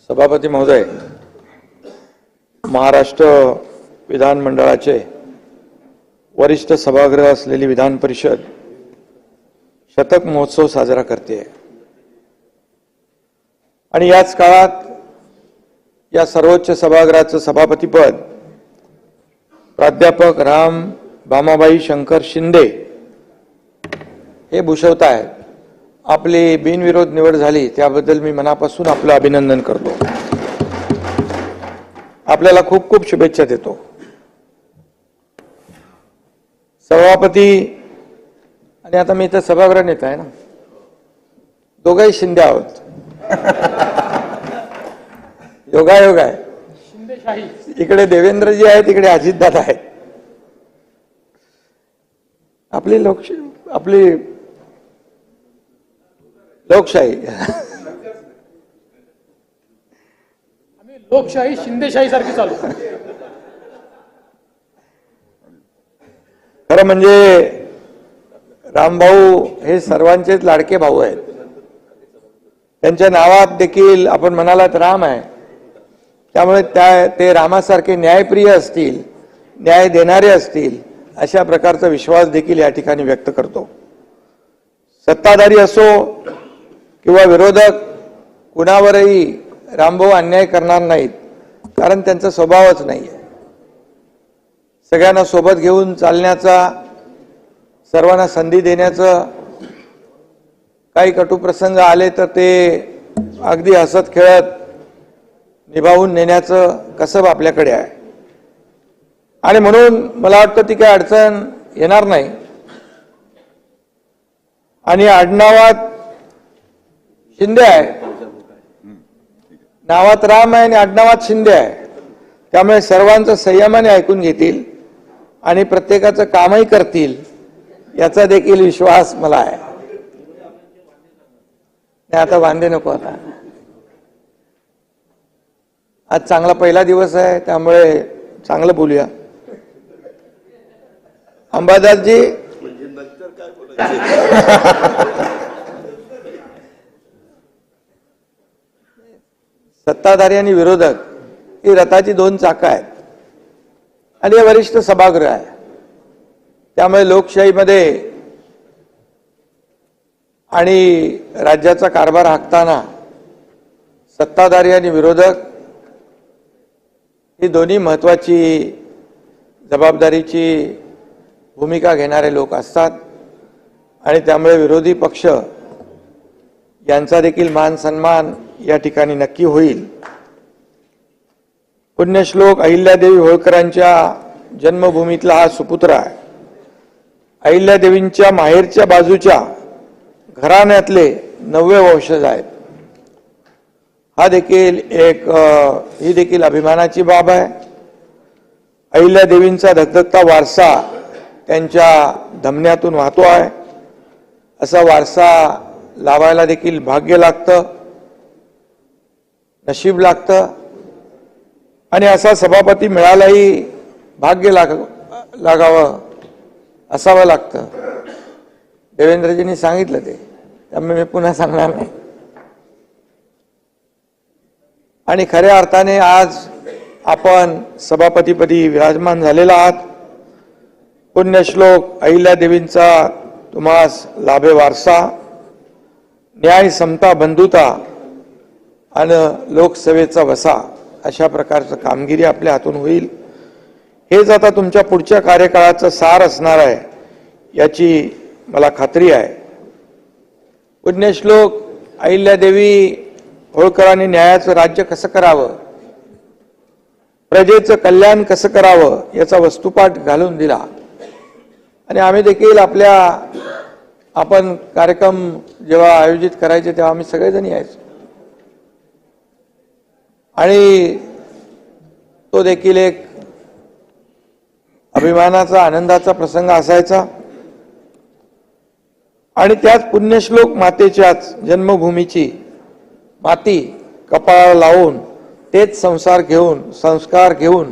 सभापती महोदय, महाराष्ट्र विधानमंडळाचे वरिष्ठ सभागृह असलेली विधान परिषद शतक महोत्सव साजरा करते आणि याच काळात या सर्वोच्च सभागृहाचं सभापतीपद प्राध्यापक राम भामाबाई शंकर शिंदे हे भूषवत आहेत. आपली बिनविरोध निवड झाली त्याबद्दल मी मनापासून आपलं अभिनंदन करतो. आपल्याला खूप खूप शुभेच्छा देतो. सभापती आणि आता मी इथं सभागृह नेता आहे ना, दोघंही शिंदे आहोत. योगायोग आहे. इकडे देवेंद्रजी आहेत, इकडे अजितदादा आहेत. आपली लोकशाही लोकशाही शिंदेशाही सारखी चालू. खरं म्हणजे रामभाऊ हे सर्वांचेच लाडके भाऊ आहेत. त्यांच्या नावात देखील आपण म्हणालात राम आहे, त्यामुळे ते रामासारखे न्यायप्रिय असतील, न्याय देणारे असतील अशा प्रकारचा विश्वास देखील या ठिकाणी व्यक्त करतो. सत्ताधारी असो किंवा विरोधक, कुणावरही रामभाऊ अन्याय करणार नाहीत, कारण त्यांचा स्वभावच नाहीये. सगळ्यांना सोबत घेऊन चालण्याचा, सर्वांना संधी देण्याचं, काही कटुप्रसंग आले तर ते अगदी हसत खेळत निभावून नेण्याचं कसब आपल्याकडे आहे. आणि म्हणून मला वाटतं ती काही अडचण येणार नाही. आणि आडनावात शिंदे आहे, नावात राम आहे आणि आडनावात शिंदे आहे, त्यामुळे सर्वांचं संयमाने ऐकून घेतील आणि प्रत्येकाचं कामही करतील याचा देखील विश्वास मला आहे. आता वांदे नको. आता आज चांगला पहिला दिवस आहे, त्यामुळे चांगलं बोलूया. अंबादासजी, सत्ताधारी आणि विरोधक ही रथाची दोन चाकं आहेत आणि हे वरिष्ठ सभागृह आहे. त्यामुळे लोकशाहीमध्ये आणि राज्याचा कारभार हाकताना सत्ताधारी आणि विरोधक ही दोन्ही महत्वाची जबाबदारीची भूमिका घेणारे लोक असतात आणि त्यामुळे विरोधी पक्ष यांचा देखील मान सन्मान या ठिकाणी नक्की होईल. पुण्यश्लोक अहिल्यादेवी होळकरांच्या जन्मभूमीतला हा सुपुत्र आहे. अहिल्यादेवींच्या माहेरच्या बाजूच्या घराण्यातले 9वे वंशज आहेत. ही देखील अभिमानाची बाब आहे. अहिल्यादेवींचा धगधगता वारसा त्यांच्या धमन्यातून वाहतो आहे. असा वारसा लावायला देखील भाग्य लागतं, नशीब लागतं आणि असा सभापती मिळालाही भाग्य असावं लागतं. देवेंद्रजींनी सांगितलं ते, त्यामुळे मी पुन्हा सांगणार नाही. आणि खऱ्या अर्थाने आज आपण सभापतीपदी विराजमान झालेला आहात. पुण्यश्लोक अहिल्यादेवींचा तुम्हास लाभे वारसा, न्याय, समता, बंधुता आणि लोकसेवेचा वसा अशा प्रकारचं कामगिरी आपल्या हातून होईल. हेच आता तुमच्या पुढच्या कार्यकाळाचं सार असणार आहे याची मला खात्री आहे. पुण्यश्लोक अहिल्यादेवी होळकरांनी न्यायाचं राज्य कसं करावं, प्रजेचं कल्याण कसं करावं याचा वस्तुपाठ घालून दिला. आणि आम्ही देखील आपण कार्यक्रम जेव्हा आयोजित करायचे तेव्हा आम्ही सगळेजण यायचो आणि तो देखील एक अभिमानाचा, आनंदाचा प्रसंग असायचा. आणि त्याच पुण्यश्लोक मातेच्याच जन्मभूमीची माती कपाळाला लावून तेच संस्कार घेऊन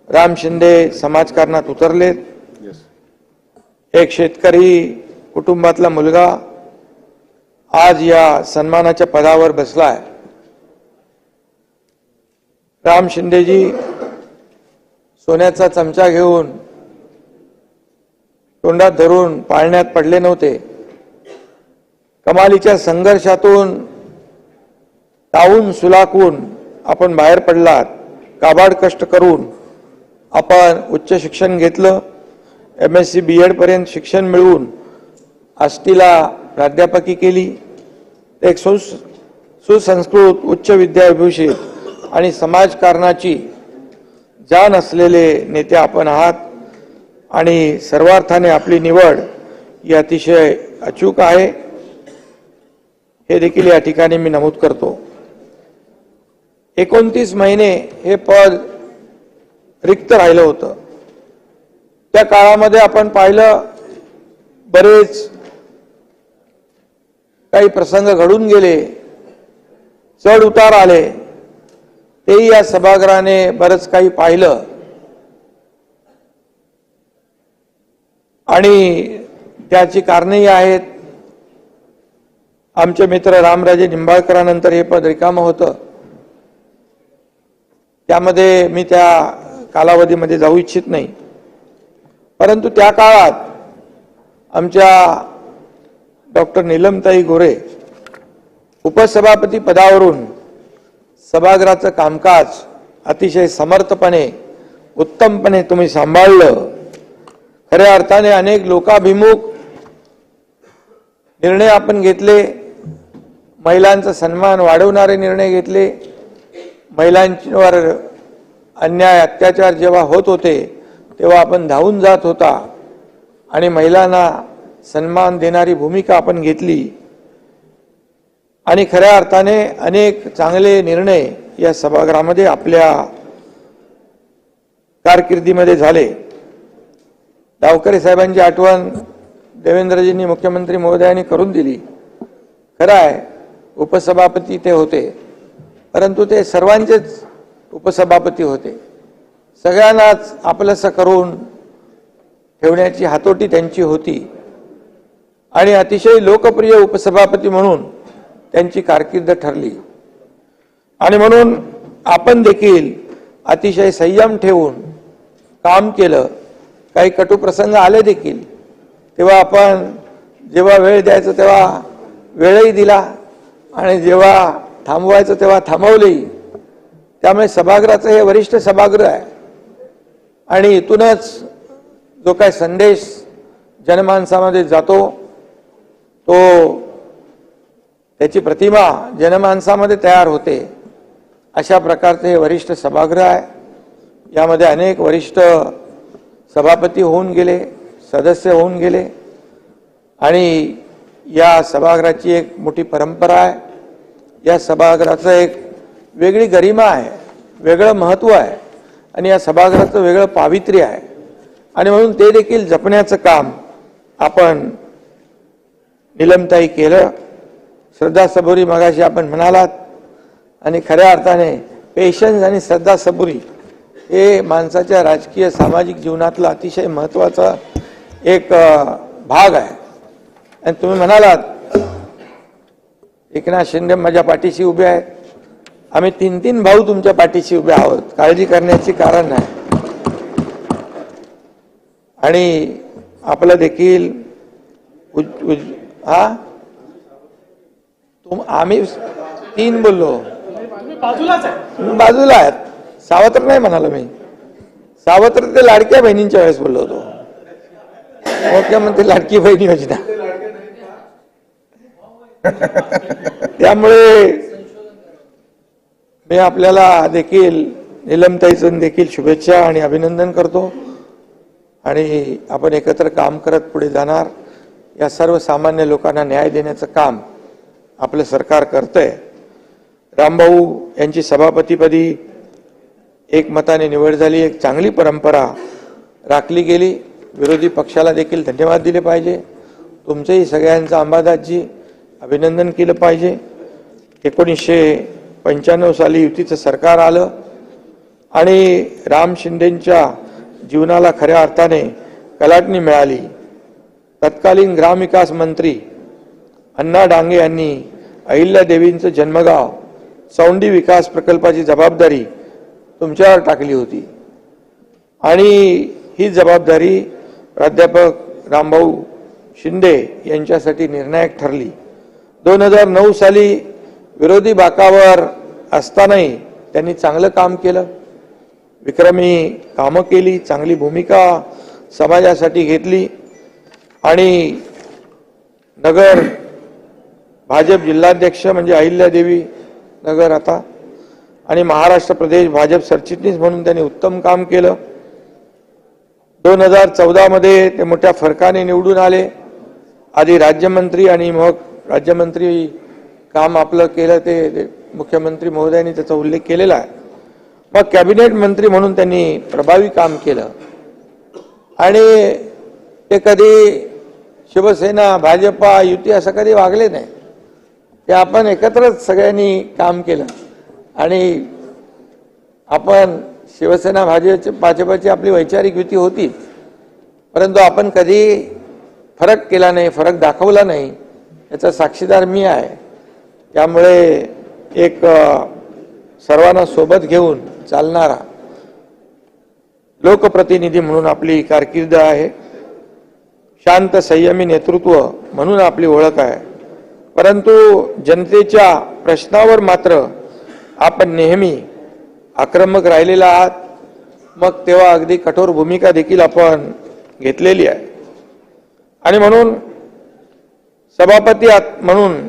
राम शिंदे समाजकारणात उतरलेत. एक शेतकरी कुटुंबातला मुलगा आज या सन्मानाच्या पदावर बसलाय. राम शिंदेजी सोन्याचा चमचा घेऊन तोंडात धरून पाळण्यात पडले नव्हते. कमालीच्या संघर्षातून तावून सुलाखून आपण बाहेर पडलात. काबाड कष्ट करून आपण उच्च शिक्षण घेतलं. MSc BEd पर्यंत शिक्षण मिळवून आष्टीला प्राध्यापकी केली. एक सुसंस्कृत उच्च विद्याविभूषित आणि समाजकारणाची जाण असलेले नेते आपण आहात आणि सर्वार्थाने आपली निवड ही अतिशय अचूक आहे हे देखील या ठिकाणी मी नमूद करतो. 29 महिने हे पद रिक्त राहिलं होतं. त्या काळामध्ये आपण पाहिलं बरेच काही प्रसंग घडून गेले, चढ उतार आले. तेही या सभागृहाने बरंच काही पाहिलं आणि त्याची कारणेही आहेत. आमचे मित्र रामराजे निंबाळकरांनंतर हे पद रिकामं होतं. त्यामध्ये मी त्या कालावधीमध्ये जाऊ इच्छित नाही, परंतु त्या काळात आमच्या डॉक्टर नीलमताई गोरे उपसभापती पदावरून सभागृहाचं कामकाज अतिशय समर्थपणे उत्तमपणे तुम्ही सांभाळलं. खऱ्या अर्थाने अनेक लोकाभिमुख निर्णय आपण घेतले. महिलांचा सन्मान वाढवणारे निर्णय घेतले. महिलांवर अन्याय अत्याचार जेव्हा होत होते तेव्हा आपण धावून जात होता आणि महिलांना सन्मान देणारी भूमिका आपण घेतली आणि खऱ्या अर्थाने अनेक चांगले निर्णय या सभागृहामध्ये आपल्या कारकिर्दीमध्ये झाले. डावकरे साहेबांची आठवण देवेंद्रजींनी मुख्यमंत्री महोदयांनी करून दिली. खरं आहे, उपसभापती ते होते, परंतु ते सर्वांचेच उपसभापती होते. सगळ्यांनाच आपलंसं करून ठेवण्याची हातोटी त्यांची होती आणि अतिशय लोकप्रिय उपसभापती म्हणून त्यांची कारकीर्द ठरली. आणि म्हणून आपण देखील अतिशय संयम ठेवून काम केलं. काही कटू प्रसंग आले देखील, तेव्हा आपण जेव्हा वेळ द्यायचं तेव्हा वेळही दिला आणि जेव्हा थांबवायचं तेव्हा थांबवलेही. त्यामुळे सभागृहाचं हे वरिष्ठ सभागृह आहे आणि इथूनच जो काही संदेश जनमानसामध्ये जातो तो त्याची प्रतिमा जनमानसामध्ये तयार होते. अशा प्रकारचे हे वरिष्ठ सभागृह आहे. यामध्ये अनेक वरिष्ठ सभापती होऊन गेले, सदस्य होऊन गेले आणि या सभागृहाची एक मोठी परंपरा आहे. या सभागृहाचं एक वेगळी गरिमा आहे, वेगळं महत्त्व आहे आणि या सभागृहाचं वेगळं पावित्र्य आहे आणि म्हणून ते देखील जपण्याचं काम आपण निलमताई केलं. श्रद्धा सबुरी मगाशी आपण म्हणालात आणि खऱ्या अर्थाने पेशन्स आणि श्रद्धा सबुरी हे माणसाच्या राजकीय सामाजिक जीवनातला अतिशय महत्त्वाचा एक भाग आहे. आणि तुम्ही म्हणालात एकनाथ शिंदे माझ्या पाठीशी उभे आहेत. आम्ही 3 भाऊ तुमच्या पाठीशी उभे आहोत, काळजी करण्याची कारण नाही. आणि आपलं देखील आम्ही 3 बोललो, तुम्ही बाजूला आहेत. सावत्र नाही म्हणालो मी. सावत्र ते लाडक्या बहिणींच्या वेळेस बोललो होतो. मुख्यमंत्री लाडकी बहीण योजना. त्यामुळे मी आपल्याला देखील निलमताईचं देखील शुभेच्छा आणि अभिनंदन करतो आणि आपण एकत्र काम करत पुढे जाणार. या सर्वसामान्य लोकांना न्याय देण्याचं काम आपलं सरकार करतंय. रामभाऊ यांची सभापतीपदी एकमताने निवड झाली. एक चांगली परंपरा राखली गेली. विरोधी पक्षाला देखील धन्यवाद दिले पाहिजे. तुमचेही सगळ्यांचं अंबादासजी अभिनंदन केलं पाहिजे. 1995 साली युतीचं सरकार आलं आणि राम शिंदेंच्या जीवनाला खऱ्या अर्थाने कलाटणी मिळाली. तत्कालीन ग्रामविकास मंत्री अण्णा डांगे यांनी अहिल्यादेवींचं जन्मगाव चौंडी विकास प्रकल्पाची जबाबदारी तुमच्यावर टाकली होती आणि ही जबाबदारी प्राध्यापक रामभाऊ शिंदे यांच्यासाठी निर्णायक ठरली। 2009 साली विरोधी बाकावर असतानाही त्यांनी चांगलं काम केलं, विक्रमी कामं केली, चांगली भूमिका समाजासाठी घेतली आणि नगर भाजप जिल्हाध्यक्ष म्हणजे अहिल्यादेवी नगर आता आणि महाराष्ट्र प्रदेश भाजप सरचिटणीस म्हणून त्यांनी उत्तम काम केलं। 2014 मध्ये ते मोठ्या फरकाने निवडून आले। आधी राज्यमंत्री आणि मग राज्यमंत्री काम आपलं केलं ते मुख्यमंत्री महोदयांनी त्याचा उल्लेख केलेला आहे। मग कॅबिनेट मंत्री म्हणून त्यांनी प्रभावी काम केलं आणि ते कधी शिवसेना भाजपा युती असं कधी वागले नाही, ते आपण एकत्रच सगळ्यांनी काम केलं आणि आपण शिवसेना भाजपची आपली वैचारिक युती होती, परंतु आपण कधी फरक केला नाही, फरक दाखवला नाही, याचा साक्षीदार मी आहे। त्यामुळे एक सर्वांना सोबत घेऊन चालणारा लोकप्रतिनिधी म्हणून आपली कारकीर्द आहे, शांत संयमी नेतृत्व म्हणून आपली ओळख आहे। परंतु जनतेच्या प्रश्नावर मात्र आपण नेहमी आक्रमक राहिलेला आहात, मग तेव्हा अगदी कठोर भूमिका देखील आपण घेतलेली आहे आणि म्हणून सभापती म्हणून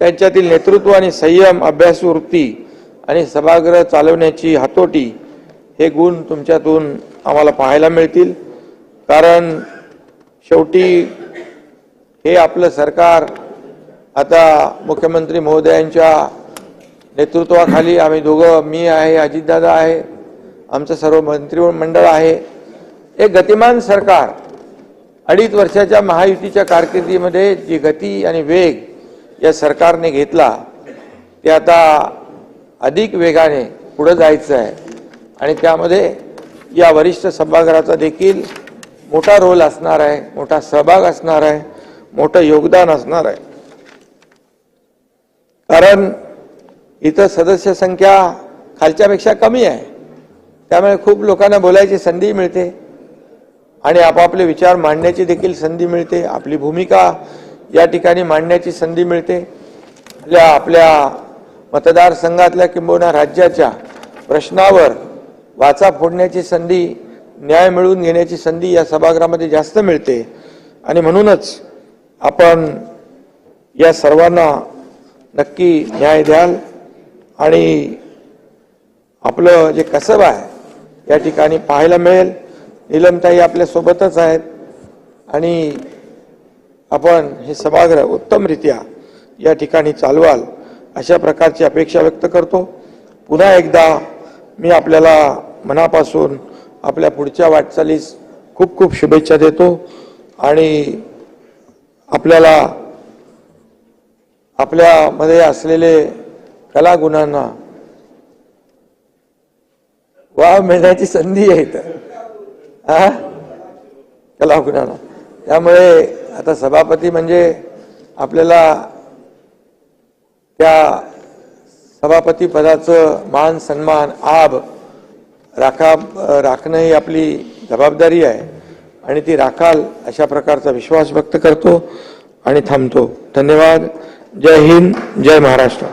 त्यांच्यातील नेतृत्व आणि संयम, अभ्यासू वृत्ती आणि सभागृह चालवण्याची हातोटी हे गुण तुमच्यातून आम्हाला पाहायला मिळतील। कारण शेवटी हे आपलं सरकार आता मुख्यमंत्री महोदयांच्या नेतृत्वाखाली आम्ही दोघं, मी आहे, अजितदादा आहे, आमचं सर्व मंत्रिमंडळ आहे, एक गतिमान सरकार 2.5 वर्षाच्या महायुतीच्या कारकिर्दीमध्ये जी गती आणि वेग या सरकारने घेतला ते आता अधिक वेगाने पुढे जायचं आहे आणि त्यामध्ये या वरिष्ठ सभागृहाचा देखील मोठा रोल असणार आहे, मोठा सहभाग असणार आहे, मोठं योगदान असणार आहे। कारण इथं सदस्य संख्या खालच्यापेक्षा कमी आहे, त्यामुळे खूप लोकांना बोलायची संधी मिळते आणि आपापले विचार मांडण्याची देखील संधी मिळते, आपली भूमिका या ठिकाणी मांडण्याची संधी मिळते। आपल्या मतदारसंघातल्या किंबहुना राज्याच्या प्रश्नावर वाचा फोडण्याची संधी, न्याय मिळवून घेण्याची संधी या सभागृहामध्ये जास्त मिळते आणि म्हणूनच आपण या सर्वांना नक्की न्याय द्याल आणि आपलं जे कसब आहे या ठिकाणी पाहायला मिळेल। नीलमताई आपल्या सोबतच आहेत आणि आपण हे सभागृह उत्तमरित्या या ठिकाणी चालवाल अशा प्रकारची अपेक्षा व्यक्त करतो। पुन्हा एकदा मी आपल्याला मनापासून आपल्या पुढच्या वाटचालीस खूप खूप शुभेच्छा देतो आणि आपल्याला आपल्यामध्ये असलेले कलागुणांना वाव मिळण्याची संधी आहे कलागुणांना। त्यामुळे आता सभापती म्हणजे आपल्याला त्या सभापती पदाचं मान सन्मान आब राखणं ही आपली जबाबदारी आहे आणि ती राखाल अशा प्रकारचा विश्वास व्यक्त करतो आणि थांबतो। धन्यवाद। जय हिंद, जय महाराष्ट्र।